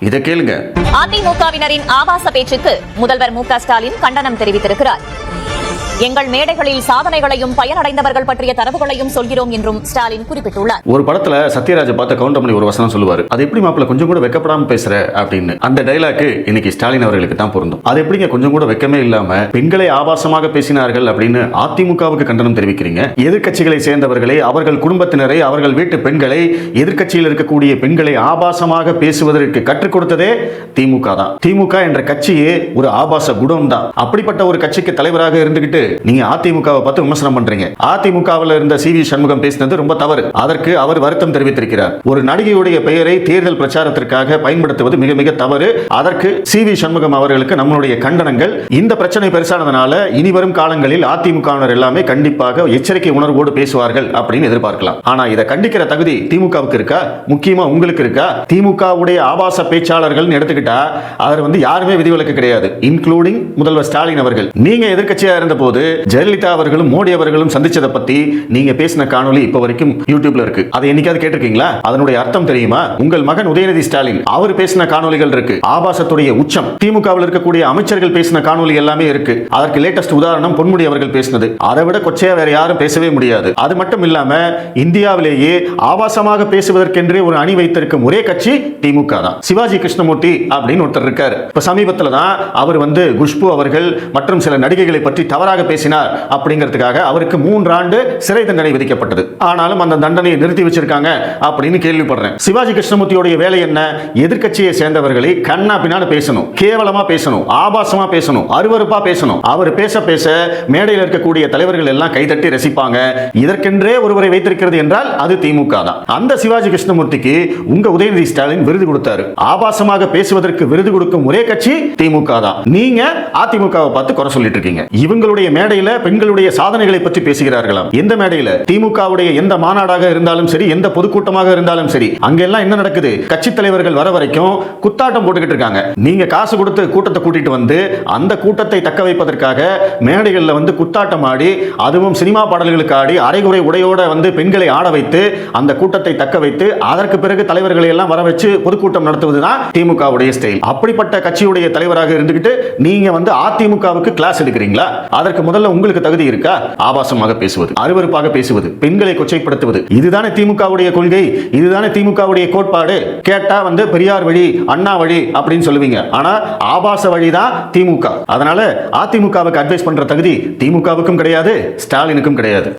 இதை கேளுங்க. அதிமுகவினரின் ஆபாச பேச்சுக்கு முதல்வர் மு.க. ஸ்டாலின் கண்டனம் தெரிவித்திருக்கிறார். எங்கள் மேடைகளில் சாதனைகளையும் பயனடைந்தவர்கள் பற்றிய தரவுகளையும் சொல்கிறோம் என்றும் ஸ்டாலின் குறிப்பிட்டுள்ளார். ஒரு படத்துல சத்யராஜ் பார்த்த கவுண்டமணி ஒரு வசனம் சொல்லுவாரு, அது எப்படி மாப்பிள்ள கொஞ்சம் கூட வெக்கப்படாம பேசுற அப்படின்னு. அந்த டைலாக் இன்னைக்கு ஸ்டாலின் அவர்களுக்கு தான் பொருந்தும். அது எப்படிங்க கொஞ்சம் கூட வெக்கமே இல்லாம பெண்களை ஆபாசமாக பேசினார்கள் அப்படின்னு அதிமுகவுக்கு கண்டனம் தெரிவிக்கிறீங்க? எதிர்க்கட்சிகளை சேர்ந்தவர்களை, அவர்கள் குடும்பத்தினரை, அவர்கள் வீட்டு பெண்களை, எதிர்க்கட்சியில் இருக்கக்கூடிய பெண்களை ஆபாசமாக பேசுவதற்கு கற்றுக் கொடுத்ததே திமுக தான். திமுக என்ற கட்சியே ஒரு ஆபாச குடம் தான். அப்படிப்பட்ட ஒரு கட்சிக்கு தலைவராக இருந்துகிட்டு நீங்க அதிமுகவை பார்த்து விமர்சனம் பண்றீங்க. அதிமுகவில் இருந்த சி.வி. சண்முகம் பேசினது ரொம்ப தவறு. அதற்கு அவர் வருத்தம் தெரிவித்திருக்கிறார். ஒரு நடிகையுடைய பெயரை தேர்தல் பிரச்சாரத்திற்காக பயன்படுத்துவது மிக மிக தவறு. அதற்கு சி.வி. சண்முகம் அவர்களுக்கு நம்மளுடைய கண்டனங்கள். இந்த பிரச்சனை பெருசானதுனால இனி வரும் காலங்களில் அதிமுகவினர் எல்லாமே கண்டிப்பாக எச்சரிக்கை உணர்வோடு பேசுவார்கள் அப்படின்னு எதிர்பார்க்கலாம். ஆனா இதை கண்டிக்கிற தகுதி திமுகவுக்கு இருக்கா? முக்கியமா உங்களுக்கு இருக்கா? திமுகவுடைய ஆபாச பேச்சாளர்கள் எடுத்துக்கிட்டா அவர் யாருமே விதிவிலக்கு கிடையாது, இன்க்ளூடிங் முதல்வர் ஸ்டாலின் அவர்கள். நீங்க எதிர்க்கட்சியா இருந்த போது ஜெயலலிதா அவர்களும் மோடி அவர்களும் சந்திச்சதை பத்தி நீங்க பேசின காணொலி இப்ப வரைக்கும் யூடியூப்ல இருக்கு. அதை என்னைக்காவது கேட்டிருக்கீங்களா? அதனுடைய அர்த்தம் தெரியுமா? உங்கள் மகன் உதயநிதி ஸ்டாலின் அவர் பேசின காணொலிகள் இருக்கு. ஆபாசத்துடைய உச்சம். திமுகவில் இருக்கக்கூடிய அமைச்சர்கள் பேசின காணொலி எல்லாமே இருக்கு. அதற்கு லேட்டஸ்ட் உதாரணம் பொன்முடி அவர்கள் பேசினது. அதை விட கொச்சையா வேற யாரும் பேசவே முடியாது. அது மட்டும் இல்லாம இந்தியாவிலேயே ஆபாசமாக பேசுவதற்கென்றே ஒரு அணி வைத்திருக்கும் ஒரே கட்சி திமுக தான். சிவாஜி கிருஷ்ணமூர்த்தி அப்படின்னு ஒருத்தர் இருக்காரு. இப்ப சமீபத்தில் தான் அவர் குஷ்பு அவர்கள் மற்றும் சில நடிகைகளை பற்றி தவறாக பேசினார் அப்படிங்கிறதுக்காக அவருக்கு 3 ஆண்டு சிறை தண்டனை விதிக்கப்பட்டது. ஆனாலும் அந்த தண்டனையை நிறுத்தி வச்சிருக்காங்க அப்படின்னு கேள்விப்படுறேன். சிவாஜி கிருஷ்ணமூர்த்தியோட வேலை என்ன? எதிர்க்கட்சியை சேர்ந்தவர்களை கண்ணா பின்னான்னு பேசணும், கேவலமா பேசணும், ஆபாசமா பேசணும், அருவருப்பா பேசணும். அவர் பேச பேச மேடையில் இருக்கக்கூடிய தலைவர்கள் எல்லாம் கைதட்டி ரசிப்பாங்க. இதற்கென்றே ஒருவரை வைத்திருக்கிறது என்றால் அது திமுக தான். அந்த சிவாஜி கிருஷ்ணமூர்த்திக்கு உங்க உதயநிதி ஸ்டாலின் விருது கொடுத்தாரு. ஆபாசமாக பேசுவதற்கு விருது கொடுக்கும் ஒரே கட்சி திமுக தான். நீங்க அதிமுகவை பார்த்து குறை சொல்லிட்டு இருக்கீங்க. இவங்களுடைய மேடையில பெண்களுடைய சாதனைகளை பற்றி பேசுகிறார்களாம். எந்த மேடையில? திமுகவுடைய எந்த மாநாடாக இருந்தாலும் சரி, எந்த பொதுக்கூட்டமாக இருந்தாலும் சரி, அங்கெல்லாம் என்ன நடக்குது? கட்சி தலைவர்கள் வர வரைக்கும் குத்தாட்டம் போட்டுக்கிட்டு இருக்காங்க. நீங்க காசு கொடுத்து கூட்டத்தை கூட்டிட்டு வந்து அந்த கூட்டத்தை தக்க வைப்பதற்காக மேடைகளில் குத்தாட்டம் ஆடி, அதுவும் சினிமா பாடல்களுக்கு ஆடி, அரைகுறை உடையோட பெண்களை ஆட வைத்து அந்த கூட்டத்தை தக்க வைத்து அதற்கு பிறகு தலைவர்களை எல்லாம் வர வச்சு பொதுக்கூட்டம் நடத்துவதுதான் திமுகவுடைய ஸ்டைல். அப்படிப்பட்ட கட்சியுடைய தலைவராக இருந்துகிட்டு நீங்க அதிமுகவுக்கு கிளாஸ் எடுக்கிறீங்களா? அதற்கு முதல்ல உங்களுக்கு தகுதி இருக்கா? ஆபாசமாக பேசுவது, அருவருப்பாக பேசுவது, பெண்களை கொச்சைப்படுத்துவது, இதுதானே திமுகவுடைய கொள்கை, இதுதானே திமுகவுடைய கோட்பாடு. கேட்டா பெரியார் வழி, அண்ணா வழி அப்படின்னு சொல்லுவீங்க. ஆனா ஆபாச வழிதான் திமுக. அதனால அதிமுகவுக்கு அட்வைஸ் பண்ற தகுதி திமுகவுக்கும் கிடையாது, ஸ்டாலினுக்கும் கிடையாது.